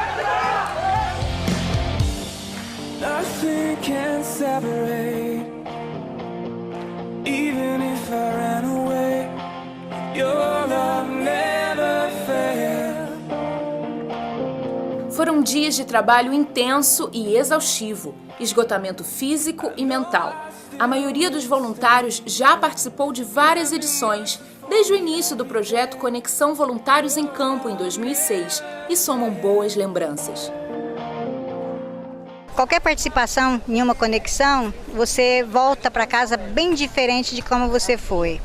Foram dias de trabalho intenso e exaustivo, esgotamento físico e mental. A maioria dos voluntários já participou de várias edições, desde o início do projeto Conexão Voluntários em Campo, em 2006, e somam boas lembranças. qualquer participação em uma conexão, você volta para casa bem diferente de como você foi.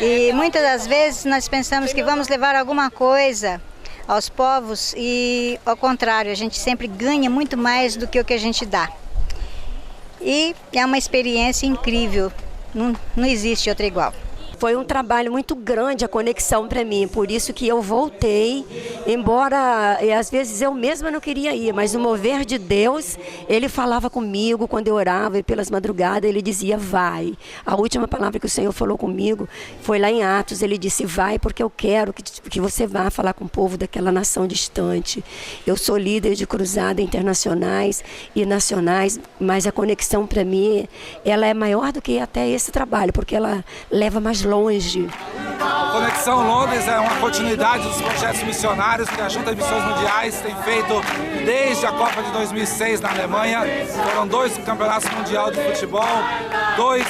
E muitas das vezes nós pensamos que vamos levar alguma coisa aos povos e, ao contrário, a gente sempre ganha muito mais do que o que a gente dá. E é uma experiência incrível, não existe outra igual. Foi um trabalho muito grande a conexão para mim, por isso que eu voltei, embora às vezes eu mesma não queria ir, mas o mover de Deus, Ele falava comigo quando eu orava e pelas madrugadas Ele dizia vai. A última palavra que o Senhor falou comigo foi lá em Atos, Ele disse vai porque eu quero que você vá falar com o povo daquela nação distante. Eu sou líder de cruzada internacionais e nacionais, mas a conexão para mim, ela é maior do que até esse trabalho, porque ela leva mais longe. Conexão Londres é uma continuidade dos projetos missionários que a Junta de Missões Mundiais tem feito desde a Copa de 2006 na Alemanha. Foram 2 campeonatos mundiais de futebol, 2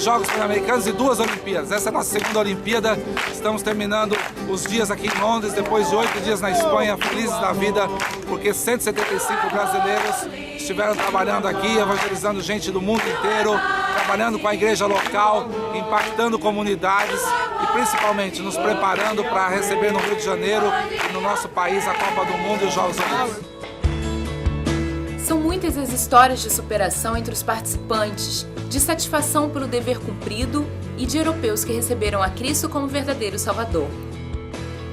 Jogos Pan-Americanos e 2 Olimpíadas. Essa é a nossa segunda Olimpíada. Estamos terminando os dias aqui em Londres, depois de 8 dias na Espanha, felizes da vida, porque 175 brasileiros estiveram trabalhando aqui, evangelizando gente do mundo inteiro, trabalhando com a igreja local, impactando comunidades e principalmente nos preparando para receber no Rio de Janeiro e no nosso país a Copa do Mundo e os Jogos Olímpicos. São muitas as histórias de superação entre os participantes, de satisfação pelo dever cumprido e de europeus que receberam a Cristo como verdadeiro Salvador.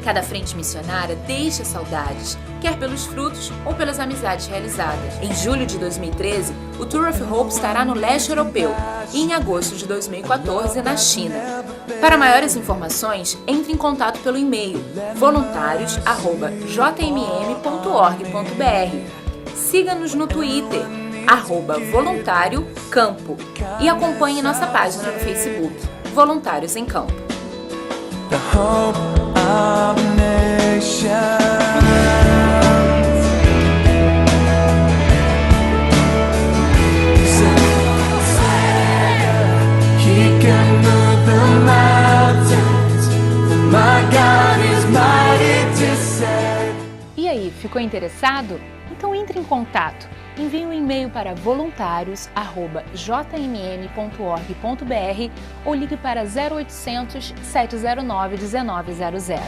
Cada frente missionária deixa saudades, quer pelos frutos ou pelas amizades realizadas. Em julho de 2013, o Tour of Hope estará no leste europeu e em agosto de 2014 na China. Para maiores informações, entre em contato pelo e-mail voluntarios@jmm.org.br. Siga-nos no Twitter, @voluntáriocampo, e acompanhe nossa página no Facebook, Voluntários em Campo. E aí, ficou interessado? Então entre em contato. Envie um e-mail para voluntários@jmm.org.br ou ligue para 0800 709 1900.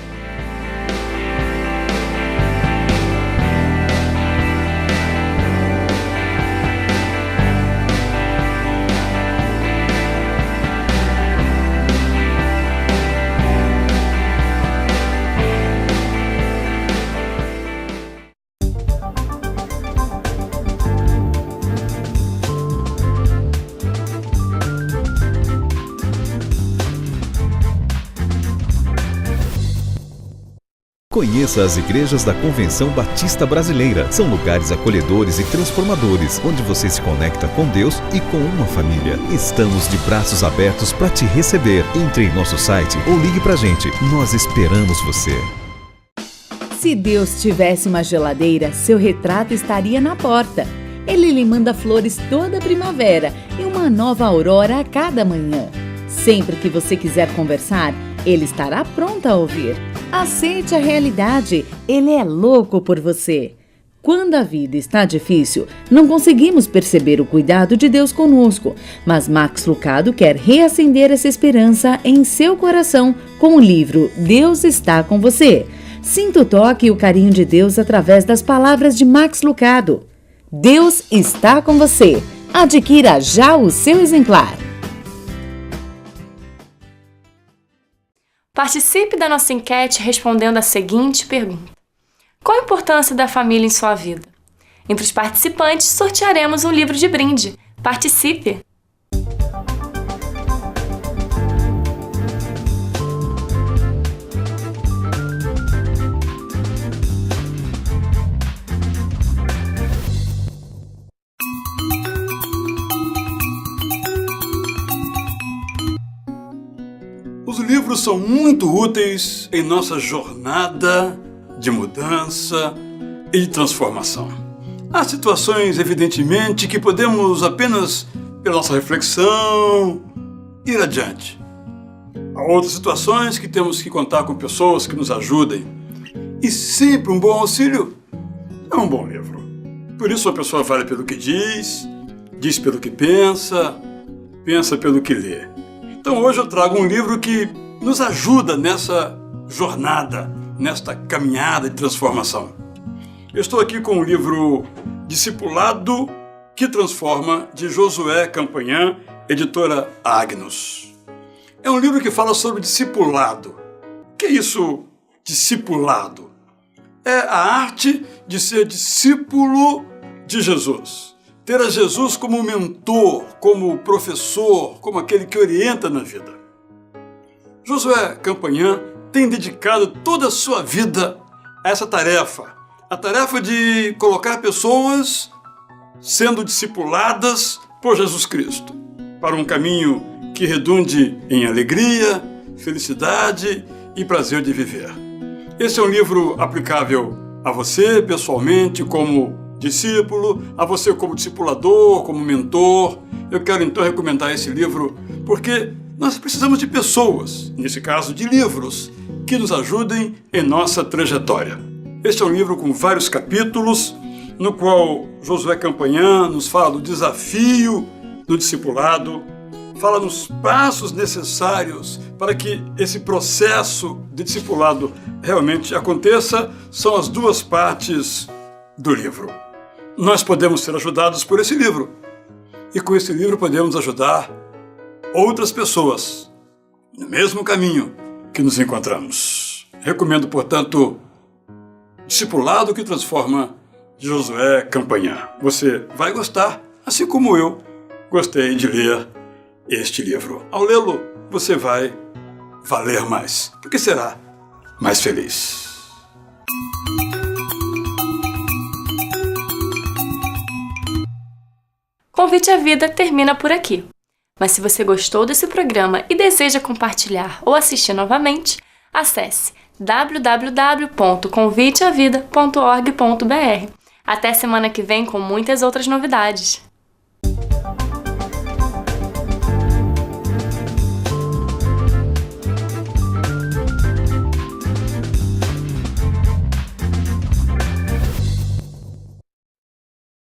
Conheça as igrejas da Convenção Batista Brasileira. São lugares acolhedores e transformadores, onde você se conecta com Deus e com uma família. Estamos de braços abertos para te receber. Entre em nosso site ou ligue pra gente. Nós esperamos você. Se Deus tivesse uma geladeira, seu retrato estaria na porta. Ele lhe manda flores toda primavera e uma nova aurora a cada manhã. Sempre que você quiser conversar, ele estará pronto a ouvir. Aceite a realidade, ele é louco por você. Quando a vida está difícil, não conseguimos perceber o cuidado de Deus conosco, mas Max Lucado quer reacender essa esperança em seu coração com o livro Deus está com você. Sinta o toque e o carinho de Deus através das palavras de Max Lucado. Deus está com você. Adquira já o seu exemplar. Participe da nossa enquete respondendo a seguinte pergunta: qual a importância da família em sua vida? Entre os participantes, sortearemos um livro de brinde. Participe! Os livros são muito úteis em nossa jornada de mudança e de transformação. Há situações, evidentemente, que podemos apenas, pela nossa reflexão, ir adiante. Há outras situações que temos que contar com pessoas que nos ajudem. E sempre um bom auxílio é um bom livro. por isso a pessoa vale pelo que diz pelo que pensa, pensa pelo que lê. Então hoje eu trago um livro que nos ajuda nessa jornada, nesta caminhada de transformação. Eu estou aqui com o livro Discipulado que Transforma, de Josué Campanhã, editora Agnus. É um livro que fala sobre discipulado. O que é isso, discipulado? É a arte de ser discípulo de Jesus. Ter a Jesus como mentor, como professor, como aquele que orienta na vida. Josué Campanhã tem dedicado toda a sua vida a essa tarefa. A tarefa de colocar pessoas sendo discipuladas por Jesus Cristo para um caminho que redunde em alegria, felicidade e prazer de viver. Esse é um livro aplicável a você pessoalmente como discípulo, a você como discipulador, como mentor. Eu quero então recomendar esse livro porque nós precisamos de pessoas, nesse caso de livros, que nos ajudem em nossa trajetória. Este é um livro com vários capítulos, no qual Josué Campanhã nos fala do desafio do discipulado, fala nos passos necessários para que esse processo de discipulado realmente aconteça. São as duas partes do livro. Nós podemos ser ajudados por esse livro. E com esse livro podemos ajudar outras pessoas no mesmo caminho que nos encontramos. Recomendo, portanto, Discipulado que Transforma, de Josué Campanhã. Você vai gostar, assim como eu gostei de ler este livro. Ao lê-lo, você vai valer mais, porque será mais feliz. Convite à Vida termina por aqui. Mas se você gostou desse programa e deseja compartilhar ou assistir novamente, acesse www.conviteavida.org.br. Até semana que vem com muitas outras novidades.